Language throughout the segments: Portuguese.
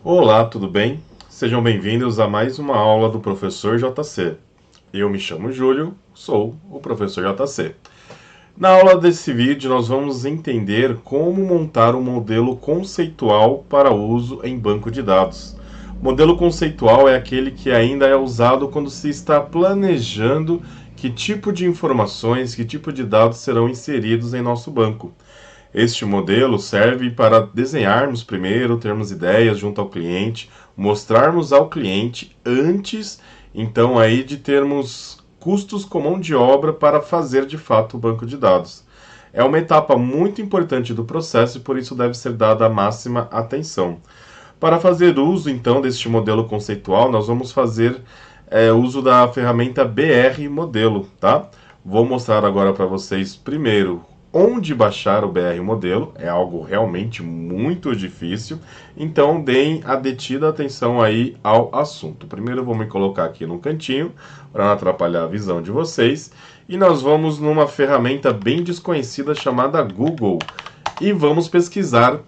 Olá, tudo bem? Sejam bem-vindos a mais uma aula do Professor JC. Eu me chamo Júlio, sou o Professor JC. Na aula desse vídeo, nós vamos entender como montar um modelo conceitual para uso em banco de dados. Modelo conceitual é aquele que ainda é usado quando se está planejando que tipo de informações, que tipo de dados serão inseridos em nosso banco. Este modelo serve para desenharmos primeiro, termos ideias junto ao cliente, mostrarmos ao cliente antes, então aí de termos custos com mão de obra para fazer de fato o banco de dados. É uma etapa muito importante do processo e por isso deve ser dada a máxima atenção. Para fazer uso então deste modelo conceitual, nós vamos fazer uso da ferramenta BR Modelo, tá? Vou mostrar agora para vocês primeiro onde baixar o BR Modelo, é algo realmente muito difícil, então deem a detida atenção aí ao assunto. Primeiro eu vou me colocar aqui no cantinho, para não atrapalhar a visão de vocês, e nós vamos numa ferramenta bem desconhecida chamada Google, e vamos pesquisar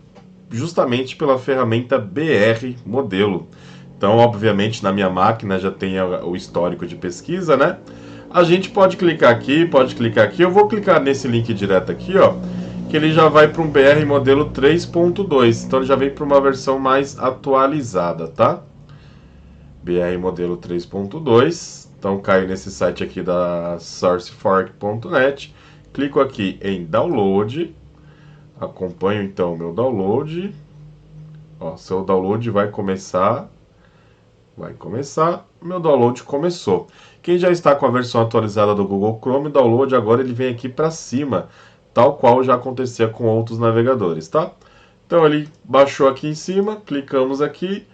justamente pela ferramenta BR Modelo. Então, obviamente, na minha máquina já tem o histórico de pesquisa, né? A gente pode clicar aqui, pode clicar aqui. Eu vou clicar nesse link direto aqui, ó, que ele já vai para um BR modelo 3.2. Então, ele já vem para uma versão mais atualizada, tá? BR modelo 3.2. Então, caio nesse site aqui da sourcefork.net. Clico aqui em download. Acompanho então o meu download. Ó, seu download vai começar. Meu download começou. Quem já está com a versão atualizada do Google Chrome, o download agora ele vem aqui para cima, tal qual já acontecia com outros navegadores, tá? Então ele baixou aqui em cima, clicamos aqui,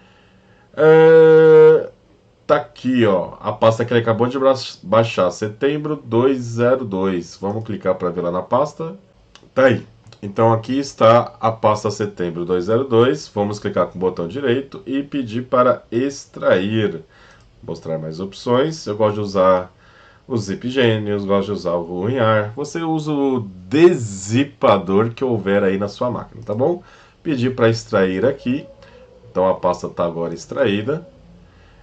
tá aqui, ó, a pasta que ele acabou de baixar, setembro 202. Vamos clicar para ver lá na pasta. Tá aí. Então aqui está a pasta setembro 202. Vamos clicar com o botão direito e pedir para extrair. Mostrar mais opções. Eu gosto de usar o Zip Genius, gosto de usar o RuinAr. Você usa o dezipador que houver aí na sua máquina, tá bom? Pedir para extrair aqui. Então a pasta está agora extraída.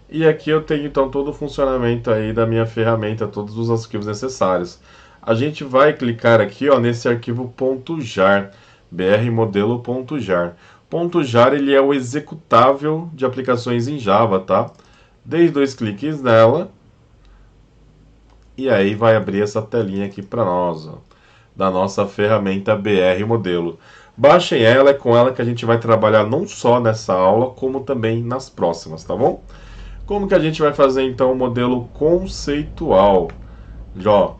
E aqui eu tenho então todo o funcionamento aí da minha ferramenta, todos os arquivos necessários. A gente vai clicar aqui, ó, nesse arquivo .jar, brmodelo.jar. .jar ele é o executável de aplicações em Java, tá? Dei 2 cliques nela e aí vai abrir essa telinha aqui para nós, ó, da nossa ferramenta BR Modelo. Baixem ela, é com ela que a gente vai trabalhar não só nessa aula, como também nas próximas, tá bom? Como que a gente vai fazer então o modelo conceitual? Ó,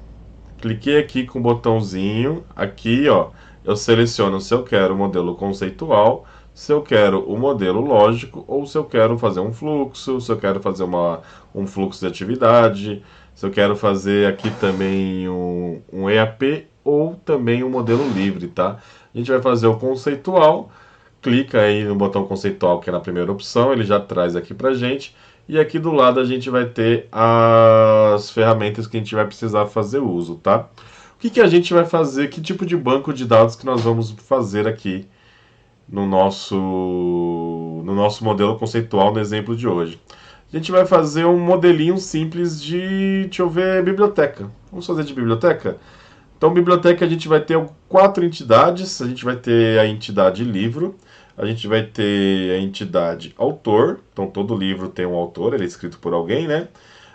cliquei aqui com o botãozinho, aqui ó, eu seleciono se eu quero o modelo conceitual, se eu quero o modelo lógico, ou se eu quero fazer um fluxo, se eu quero fazer um fluxo de atividade, se eu quero fazer aqui também um EAP, ou também um modelo livre, tá? A gente vai fazer o conceitual, clica aí no botão conceitual, que é na primeira opção, ele já traz aqui pra gente. E aqui do lado a gente vai ter as ferramentas que a gente vai precisar fazer uso, tá? O que a gente vai fazer, que tipo de banco de dados que nós vamos fazer aqui no nosso modelo conceitual no exemplo de hoje. A gente vai fazer um modelinho simples de, deixa eu ver, biblioteca. Vamos fazer de biblioteca? Então, biblioteca a gente vai ter 4 entidades. A gente vai ter a entidade livro, a gente vai ter a entidade autor. Então, todo livro tem um autor, ele é escrito por alguém, né?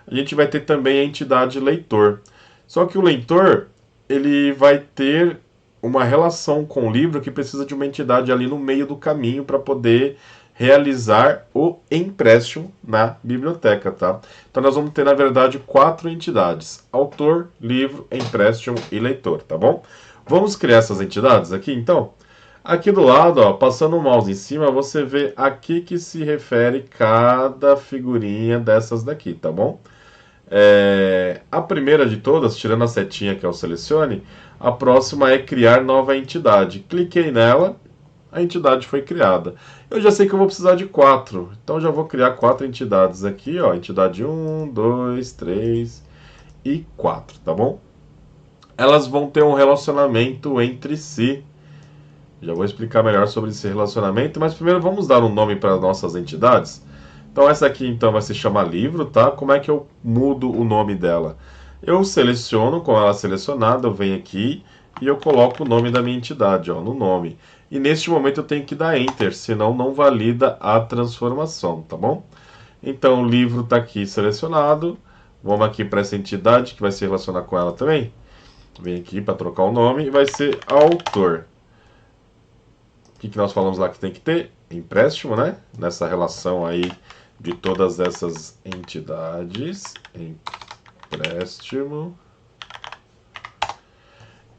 A gente vai ter também a entidade leitor. Só que o leitor, ele vai ter uma relação com o livro que precisa de uma entidade ali no meio do caminho para poder realizar o empréstimo na biblioteca, tá? Então nós vamos ter, na verdade, 4 entidades: autor, livro, empréstimo e leitor, tá bom? Vamos criar essas entidades aqui, então? Aqui do lado, ó, passando o mouse em cima, você vê a que se refere cada figurinha dessas daqui, tá bom? A primeira de todas, tirando a setinha que é o selecione, a próxima é criar nova entidade. Cliquei nela, a entidade foi criada. Eu já sei que eu vou precisar de 4, então já vou criar 4 entidades aqui, ó, entidade 1, 2, 3 e 4, tá bom? Elas vão ter um relacionamento entre si. Já vou explicar melhor sobre esse relacionamento, mas primeiro vamos dar um nome para nossas entidades. Então essa aqui então vai se chamar livro, tá? Como é que eu mudo o nome dela? Eu seleciono, com ela selecionada, eu venho aqui e eu coloco o nome da minha entidade, ó, no nome. E neste momento eu tenho que dar Enter, senão não valida a transformação, tá bom? Então o livro está aqui selecionado. Vamos aqui para essa entidade que vai se relacionar com ela também. Vem aqui para trocar o nome e vai ser autor. O que nós falamos lá que tem que ter? Empréstimo, né? Nessa relação aí de todas essas entidades. Empréstimo.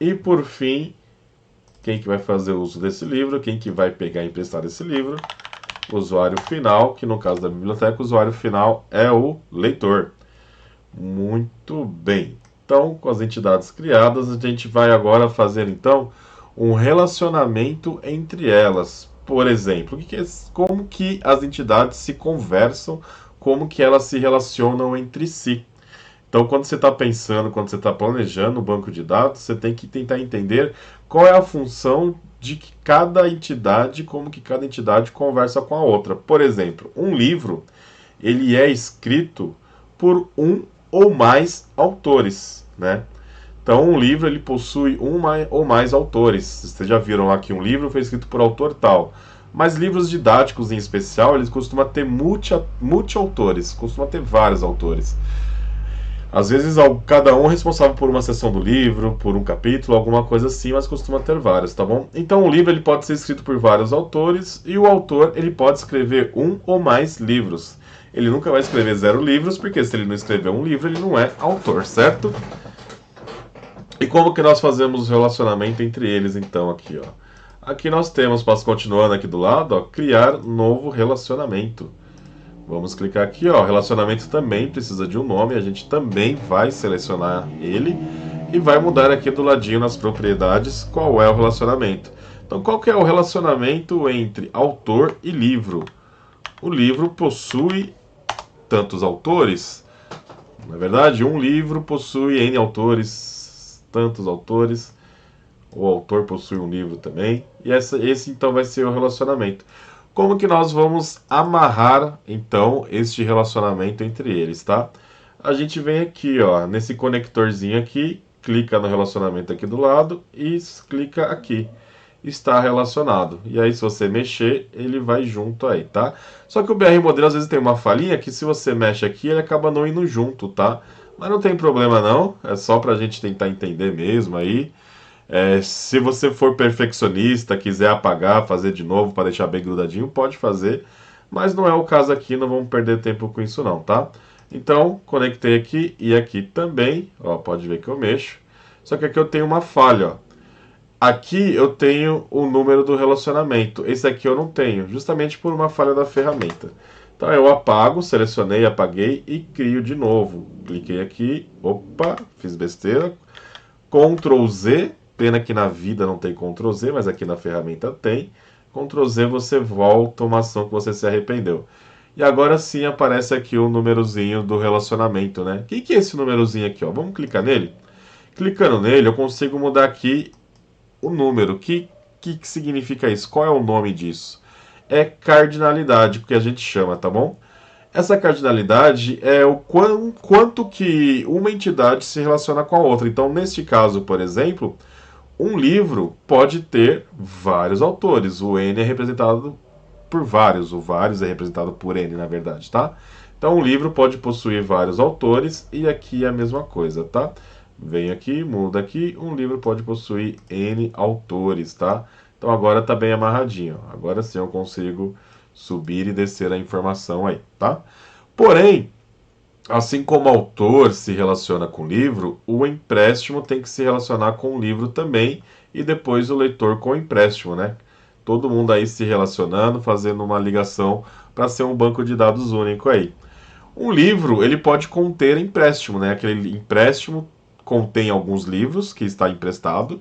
E por fim, quem que vai fazer uso desse livro? Quem que vai pegar e emprestar esse livro? O usuário final, que no caso da biblioteca, o usuário final é o leitor. Muito bem. Então, com as entidades criadas, a gente vai agora fazer então um relacionamento entre elas. Por exemplo, como que as entidades se conversam, como que elas se relacionam entre si. Então, quando você está pensando, quando você está planejando o banco de dados, você tem que tentar entender qual é a função de que cada entidade, como que cada entidade conversa com a outra. Por exemplo, um livro, ele é escrito por um ou mais autores, né? Então, um livro ele possui ou mais autores. Vocês já viram lá que um livro foi escrito por autor tal. Mas livros didáticos em especial, eles costumam ter multi-autores, costumam ter vários autores. Às vezes cada um é responsável por uma seção do livro, por um capítulo, alguma coisa assim, mas costuma ter vários, tá bom? Então o livro ele pode ser escrito por vários autores e o autor ele pode escrever um ou mais livros. Ele nunca vai escrever 0 livros, porque se ele não escrever um livro, ele não é autor, certo? E como que nós fazemos o relacionamento entre eles então aqui, ó? Aqui nós temos, continuando aqui do lado, ó, criar novo relacionamento. Vamos clicar aqui, ó. Relacionamento também precisa de um nome. A gente também vai selecionar ele e vai mudar aqui do ladinho nas propriedades qual é o relacionamento. Então, qual que é o relacionamento entre autor e livro? O livro possui tantos autores. Na verdade, um livro possui N autores, tantos autores. O autor possui um livro também. E esse então vai ser o relacionamento. Como que nós vamos amarrar, então, este relacionamento entre eles, tá? A gente vem aqui, ó, nesse conectorzinho aqui, clica no relacionamento aqui do lado e clica aqui. Está relacionado. E aí, se você mexer, ele vai junto aí, tá? Só que o BR modelo às vezes tem uma falhinha que se você mexe aqui, ele acaba não indo junto, tá? Mas não tem problema não, é só pra gente tentar entender mesmo aí. Se você for perfeccionista, quiser apagar, fazer de novo para deixar bem grudadinho, pode fazer, mas não é o caso aqui, não vamos perder tempo com isso não, tá? Então, conectei aqui e aqui também, ó, pode ver que eu mexo, só que aqui eu tenho uma falha, ó. Aqui eu tenho o número do relacionamento, esse aqui eu não tenho, justamente por uma falha da ferramenta. Então eu apago, selecionei, apaguei e crio de novo. Cliquei aqui, opa, fiz besteira, Ctrl Z, pena que na vida não tem Ctrl Z, mas aqui na ferramenta tem. Ctrl Z você volta uma ação que você se arrependeu. E agora sim aparece aqui o númerozinho do relacionamento, né? O que é esse númerozinho aqui, ó? Vamos clicar nele? Clicando nele, eu consigo mudar aqui o número. O que significa isso? Qual é o nome disso? É cardinalidade, que a gente chama, tá bom? Essa cardinalidade é o quanto que uma entidade se relaciona com a outra. Então, neste caso, por exemplo, um livro pode ter vários autores. O N é representado por vários. O vários é representado por N, na verdade, tá? Então, um livro pode possuir vários autores e aqui é a mesma coisa, tá? Vem aqui, muda aqui. Um livro pode possuir N autores, tá? Então, agora tá bem amarradinho. Agora sim eu consigo subir e descer a informação aí, tá? Porém, assim como o autor se relaciona com o livro, o empréstimo tem que se relacionar com o livro também e depois o leitor com o empréstimo, né? Todo mundo aí se relacionando, fazendo uma ligação para ser um banco de dados único aí. Um livro, ele pode conter empréstimo, né? Aquele empréstimo contém alguns livros que está emprestado,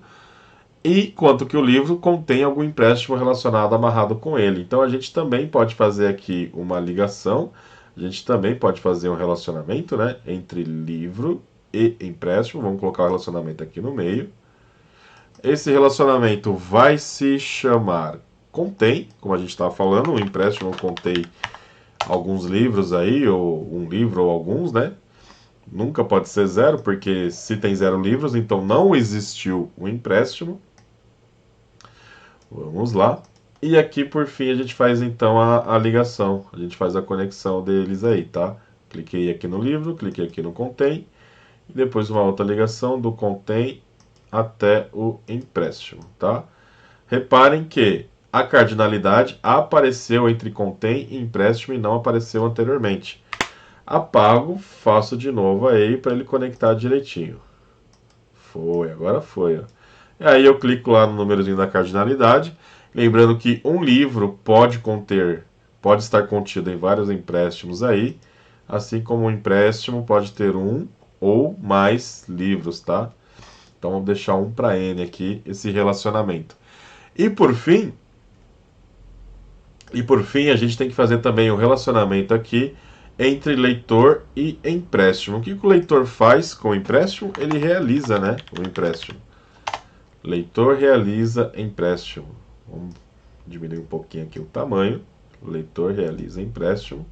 e quanto que o livro contém algum empréstimo relacionado, amarrado com ele. Então a gente também pode fazer aqui uma ligação, a gente também pode fazer um relacionamento, né, entre livro e empréstimo. Vamos colocar o relacionamento aqui no meio. Esse relacionamento vai se chamar contém, como a gente estava falando, o empréstimo contém alguns livros aí, ou um livro ou alguns, né? Nunca pode ser zero, porque se tem 0 livros, então não existiu o empréstimo. Vamos lá. E aqui, por fim, a gente faz então a ligação. A gente faz a conexão deles aí, tá? Cliquei aqui no livro, cliquei aqui no contém. E depois uma outra ligação do contém até o empréstimo, tá? Reparem que a cardinalidade apareceu entre contém e empréstimo e não apareceu anteriormente. Apago, faço de novo aí para ele conectar direitinho. Foi, agora foi. Ó. E aí eu clico lá no númerozinho da cardinalidade, lembrando que um livro pode estar contido em vários empréstimos aí, assim como um empréstimo pode ter um ou mais livros, tá? Então vamos deixar um para N aqui, esse relacionamento. E por fim, a gente tem que fazer também o relacionamento aqui entre leitor e empréstimo. O que o leitor faz com o empréstimo? Ele realiza, né, o empréstimo. Leitor realiza empréstimo. Vamos diminuir um pouquinho aqui o tamanho. Leitor realiza empréstimo.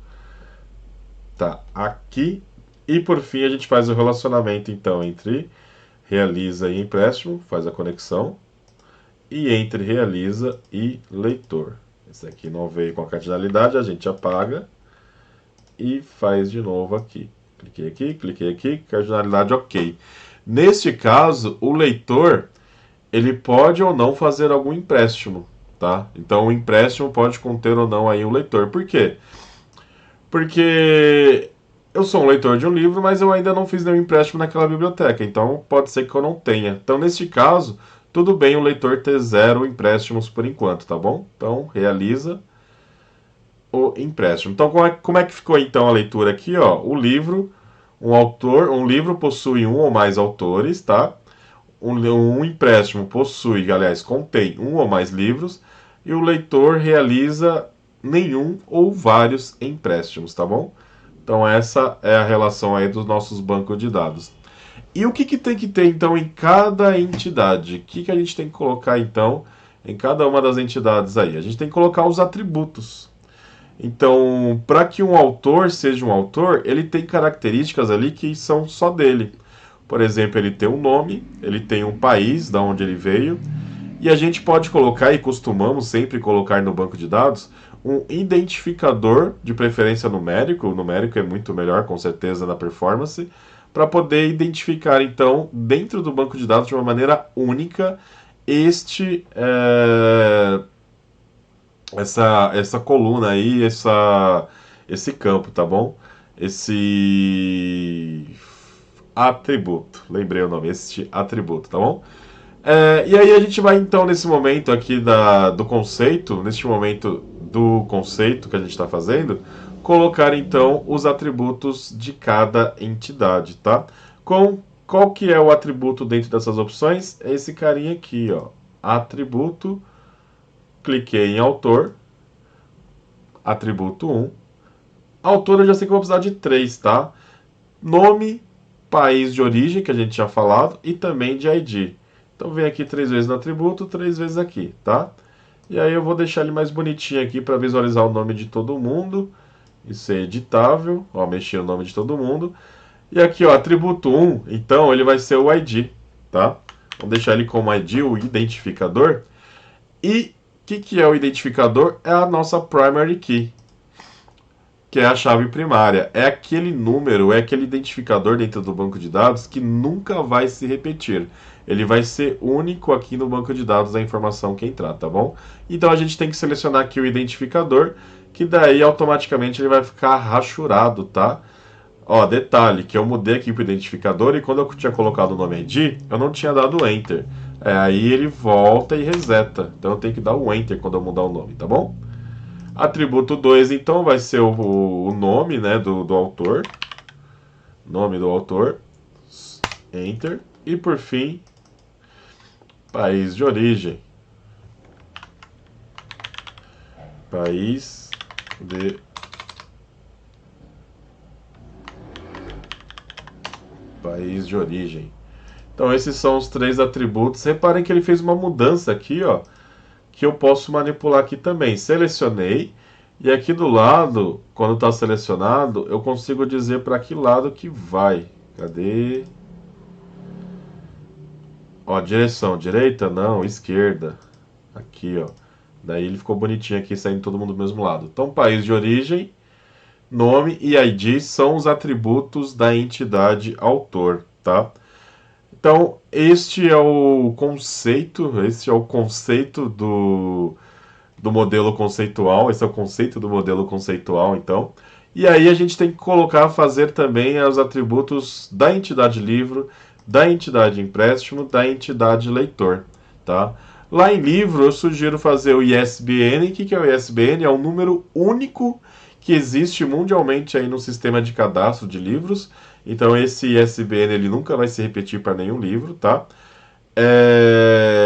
Tá aqui. E por fim a gente faz o relacionamento então entre realiza e empréstimo, faz a conexão. E entre realiza e leitor. Esse aqui não veio com a cardinalidade, a gente apaga e faz de novo aqui. Cliquei aqui, cardinalidade ok. Neste caso, o leitor ele pode ou não fazer algum empréstimo, tá? Então o empréstimo pode conter ou não aí um leitor. Por quê? Porque eu sou um leitor de um livro, mas eu ainda não fiz nenhum empréstimo naquela biblioteca, então pode ser que eu não tenha. Então neste caso, tudo bem o leitor ter 0 empréstimos por enquanto, tá bom? Então realiza o empréstimo. Então como é que ficou então a leitura aqui, ó? O livro, um livro possui um ou mais autores, tá? Um empréstimo possui, aliás, contém um ou mais livros, e o leitor realiza nenhum ou vários empréstimos, tá bom? Então essa é a relação aí dos nossos bancos de dados. E o que tem que ter então em cada entidade? O que a gente tem que colocar então em cada uma das entidades aí? A gente tem que colocar os atributos. Então, para que um autor seja um autor, ele tem características ali que são só dele. Por exemplo, ele tem um nome, ele tem um país da onde ele veio, e a gente pode colocar, e costumamos sempre colocar no banco de dados, um identificador, de preferência numérico. O numérico é muito melhor, com certeza, na performance, para poder identificar, então, dentro do banco de dados, de uma maneira única, essa coluna aí, esse campo, tá bom? Esse atributo, lembrei o nome, este atributo, tá bom? E aí a gente vai então nesse momento aqui do conceito, neste momento do conceito que a gente está fazendo, colocar então os atributos de cada entidade, tá? Qual que é o atributo dentro dessas opções? É esse carinha aqui, ó, atributo, cliquei em autor, atributo 1, autor eu já sei que eu vou precisar de 3, tá? Nome, país de origem, que a gente tinha falado, e também de ID. Então vem aqui 3 vezes no atributo, 3 vezes aqui, tá? E aí eu vou deixar ele mais bonitinho aqui para visualizar o nome de todo mundo. Isso é editável, ó, mexi o nome de todo mundo. E aqui, ó, atributo 1, então ele vai ser o ID, tá? Vamos deixar ele como ID, o identificador. E o que é o identificador? É a nossa primary key, que é a chave primária. É aquele número, é aquele identificador dentro do banco de dados que nunca vai se repetir. Ele vai ser único aqui no banco de dados da informação que entrar, tá bom? Então a gente tem que selecionar aqui o identificador, que daí automaticamente ele vai ficar rachurado, tá? Ó, detalhe, que eu mudei aqui para o identificador e quando eu tinha colocado o nome ID, eu não tinha dado Enter. Aí ele volta e reseta. Então eu tenho que dar o Enter quando eu mudar o nome, tá bom? Atributo 2, então, vai ser o nome, né, do autor. Nome do autor. Enter. E, por fim, país de origem. País de origem. Então esses são os 3 atributos. Reparem que ele fez uma mudança aqui, ó, que eu posso manipular aqui também. Selecionei, e aqui do lado, quando está selecionado, eu consigo dizer para que lado que vai. Cadê? Ó, direção, direita? Não, esquerda. Aqui, ó. Daí ele ficou bonitinho aqui, saindo todo mundo do mesmo lado. Então, país de origem, nome e ID são os atributos da entidade autor, tá? Então, este é o conceito do modelo conceitual, esse é o conceito do modelo conceitual, então. E aí a gente tem que colocar, fazer também os atributos da entidade livro, da entidade empréstimo, da entidade leitor, tá? Lá em livro eu sugiro fazer o ISBN. O que é o ISBN? É um número único que existe mundialmente aí no sistema de cadastro de livros. Então esse ISBN ele nunca vai se repetir para nenhum livro, tá?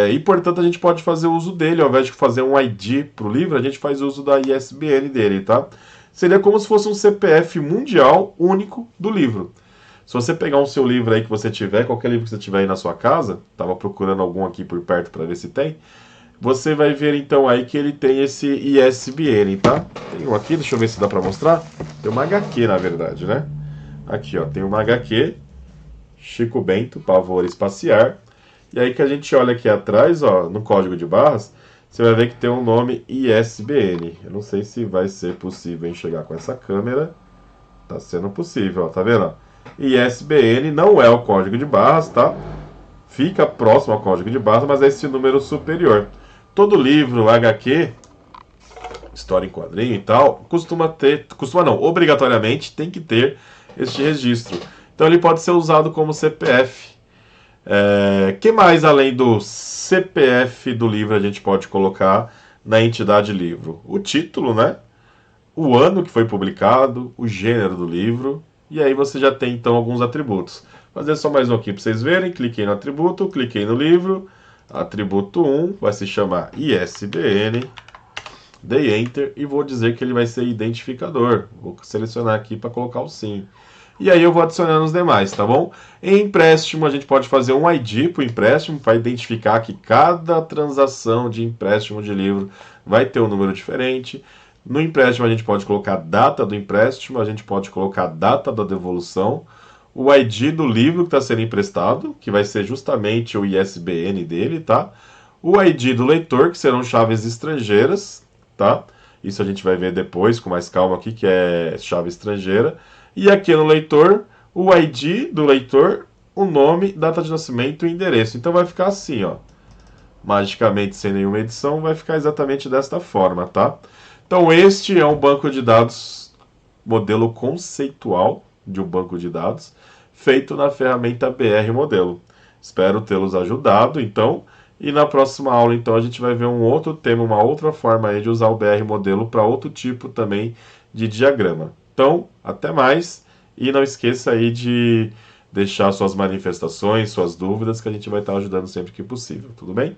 E portanto a gente pode fazer uso dele, ao invés de fazer um ID para o livro, a gente faz uso da ISBN dele, tá? Seria como se fosse um CPF mundial único do livro. Se você pegar um seu livro aí que você tiver, qualquer livro que você tiver aí na sua casa, estava procurando algum aqui por perto para ver se tem, você vai ver então aí que ele tem esse ISBN, tá? Tem um aqui, deixa eu ver se dá para mostrar. Tem uma HQ na verdade, né? Aqui ó, tem uma HQ, Chico Bento, Pavor Espaciar. E aí que a gente olha aqui atrás, ó, no código de barras, você vai ver que tem um nome ISBN. Eu não sei se vai ser possível enxergar com essa câmera. Tá sendo possível, ó, tá vendo? ISBN não é o código de barras, tá? Fica próximo ao código de barras, mas é esse número superior. Todo livro, HQ, história em quadrinho e tal, obrigatoriamente tem que ter este registro. Então ele pode ser usado como CPF. Que mais além do CPF do livro a gente pode colocar na entidade livro? O título, né? O ano que foi publicado, o gênero do livro, e aí você já tem então alguns atributos. Vou fazer só mais um aqui para vocês verem. Cliquei no atributo, cliquei no livro, atributo 1 vai se chamar ISBN, dei Enter e vou dizer que ele vai ser identificador. Vou selecionar aqui para colocar o sim. E aí eu vou adicionando os demais, tá bom? Em empréstimo, a gente pode fazer um ID para o empréstimo, para identificar que cada transação de empréstimo de livro vai ter um número diferente. No empréstimo, a gente pode colocar a data do empréstimo, a gente pode colocar a data da devolução, o ID do livro que está sendo emprestado, que vai ser justamente o ISBN dele, tá? O ID do leitor, que serão chaves estrangeiras, tá? Isso a gente vai ver depois, com mais calma aqui, que é chave estrangeira. E aqui no leitor, o ID do leitor, o nome, data de nascimento e endereço. Então vai ficar assim, ó. Magicamente, sem nenhuma edição, vai ficar exatamente desta forma, tá? Então este é um banco de dados, modelo conceitual de um banco de dados, feito na ferramenta BR Modelo. Espero tê-los ajudado, então. E na próxima aula, então, a gente vai ver um outro tema, uma outra forma aí de usar o BR Modelo para outro tipo também de diagrama. Então, até mais e não esqueça aí de deixar suas manifestações, suas dúvidas, que a gente vai estar ajudando sempre que possível, tudo bem?